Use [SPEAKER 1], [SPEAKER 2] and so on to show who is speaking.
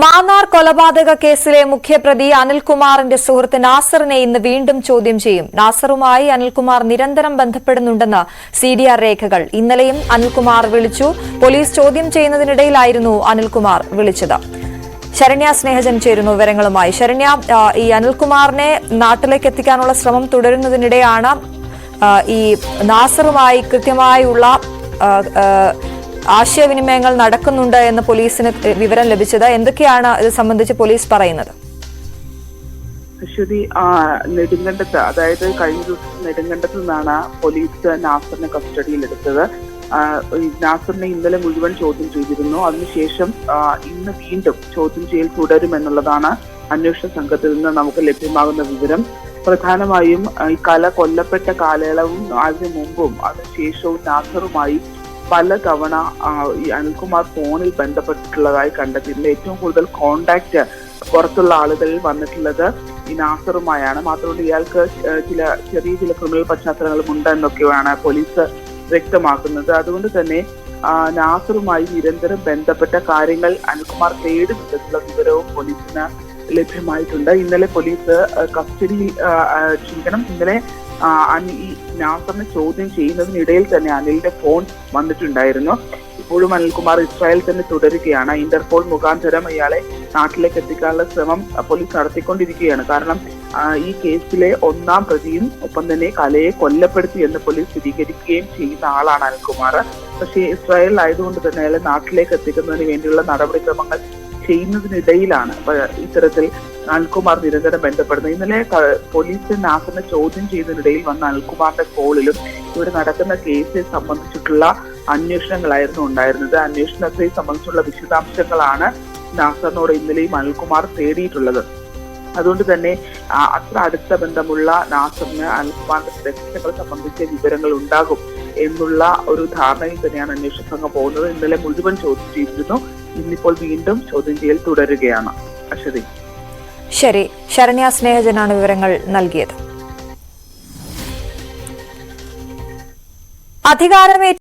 [SPEAKER 1] മാന്നാർ കൊലപാതക കേസിലെ മുഖ്യപ്രതി അനിൽകുമാറിന്റെ സുഹൃത്ത് നാസറിനെ ഇന്ന് വീണ്ടും ചോദ്യം ചെയ്യും. നാസറുമായി അനിൽകുമാർ നിരന്തരം ബന്ധപ്പെടുന്നുണ്ടെന്ന് സിഡിആർ രേഖകൾ. ഇന്നലെയും അനിൽകുമാർ വിളിച്ചു. പോലീസ് ചോദ്യം ചെയ്യുന്നതിനിടയിലായിരുന്നു അനിൽകുമാർ വിളിച്ചത്. ശരണ്യ സ്നേഹജൻ ചേരുന്നു വിവരങ്ങളുമായി. ശരണ്യ, ഈ അനിൽകുമാറിനെ നാട്ടിലേക്ക് എത്തിക്കാനുള്ള ശ്രമം തുടരുന്നതിനിടെയാണ് ഈ നാസറുമായി കൃത്യമായുള്ള ആശയവിനിമയങ്ങൾ നടക്കുന്നുണ്ട് എന്ന് പോലീസിന് വിവരം ലഭിച്ചത്. എന്തൊക്കെയാണ് ഇത് സംബന്ധിച്ച് പോലീസ് പറയുന്നത്?
[SPEAKER 2] അശ്വതി, നെടുങ്കണ്ടത്ത്, അതായത് കഴിഞ്ഞ ദിവസം നെടുങ്കണ്ടത്ത് നിന്നാണ് പോലീസ് നാസറിനെ കസ്റ്റഡിയിലെടുത്തത്. നാസറിനെ ഇന്നലെ മുഴുവൻ ചോദ്യം ചെയ്തിരുന്നു. അതിനുശേഷം ഇന്ന് വീണ്ടും ചോദ്യം ചെയ്യൽ തുടരുമെന്നുള്ളതാണ് അന്വേഷണ സംഘത്തിൽ നിന്ന് നമുക്ക് ലഭ്യമാകുന്ന വിവരം. പ്രധാനമായും ഈ കൊല്ലപ്പെട്ട കാലയളവും അതിനു മുമ്പും അതിനുശേഷവും നാസറുമായി പലതവണ ഈ അനിൽകുമാർ ഫോണിൽ ബന്ധപ്പെട്ടിട്ടുള്ളതായി കണ്ടെത്തിയിട്ടുണ്ട്. ഏറ്റവും കൂടുതൽ കോണ്ടാക്ട് പുറത്തുള്ള ആളുകളിൽ വന്നിട്ടുള്ളത് ഈ നാസറുമായാണ്. മാത്രമല്ല ഇയാൾക്ക് ചെറിയ ക്രിമിനൽ പശ്ചാത്തലങ്ങളും ഉണ്ടെന്നൊക്കെയാണ് പോലീസ് വ്യക്തമാക്കുന്നത്. അതുകൊണ്ട് തന്നെ നാസറുമായി നിരന്തരം ബന്ധപ്പെട്ട കാര്യങ്ങൾ അനിൽകുമാർ തേടുന്നുണ്ടെന്നുള്ള വിവരവും പോലീസിന് ലഭ്യമായിട്ടുണ്ട്. ഇന്നലെ പോലീസ് ഇന്നലെ ഈ നാസറിനെ ചോദ്യം ചെയ്യുന്നതിനിടയിൽ തന്നെ അനിലിന്റെ ഫോൺ വന്നിട്ടുണ്ടായിരുന്നു. ഇപ്പോഴും അനിൽകുമാർ ഇസ്രായേൽ തന്നെ തുടരുകയാണ്. ഇന്റർപോൾ മുഖാന്തരം ഇയാളെ നാട്ടിലേക്ക് എത്തിക്കാനുള്ള ശ്രമം പോലീസ് നടത്തിക്കൊണ്ടിരിക്കുകയാണ്. കാരണം ഈ കേസിലെ ഒന്നാം പ്രതിയും ഒപ്പം തന്നെ കലയെ കൊല്ലപ്പെടുത്തി എന്ന് പോലീസ് സ്ഥിരീകരിക്കുകയും ചെയ്യുന്ന ആളാണ് അനിൽകുമാർ. പക്ഷേ ഇസ്രായേലിലായതുകൊണ്ട് തന്നെ അയാളെ നാട്ടിലേക്ക് എത്തിക്കുന്നതിന് വേണ്ടിയുള്ള നടപടിക്രമങ്ങൾ ചെയ്യുന്നതിനിടയിലാണ് ഇത്തരത്തിൽ അനിൽകുമാർ നിരന്തരം ബന്ധപ്പെടുന്നത്. ഇന്നലെ പോലീസ് നാസറിനെ ചോദ്യം ചെയ്യുന്നതിനിടയിൽ വന്ന അനിൽകുമാറിന്റെ കോളിലും ഇവിടെ നടക്കുന്ന കേസിനെ സംബന്ധിച്ചിട്ടുള്ള അന്വേഷണങ്ങളായിരുന്നു ഉണ്ടായിരുന്നത്. അന്വേഷണത്തെ സംബന്ധിച്ചുള്ള വിശദാംശങ്ങളാണ് നാസറിനോട് ഇന്നലെയും അനിൽകുമാർ തേടിയിട്ടുള്ളത്. അതുകൊണ്ട് തന്നെ അത്ര അടുത്ത ബന്ധമുള്ള നാസറിന് അനിൽകുമാറിന്റെ രഹസ്യങ്ങളെ സംബന്ധിച്ച വിവരങ്ങൾ ഉണ്ടാകും എന്നുള്ള ഒരു ധാരണയിൽ തന്നെയാണ് അന്വേഷണ സംഘം പോകുന്നത്. ഇന്നലെ മുഴുവൻ ചോദ്യം ചെയ്തിരുന്നു. ഇന്നിപ്പോൾ വീണ്ടും ചോദ്യം ചെയ്യൽ തുടരുകയാണ്. അശ്വതി,
[SPEAKER 1] ശരി. ശരണ്യ സ്നേഹജനാണ് വിവരങ്ങൾ നൽകിയത്. അധികാരമേറ്റ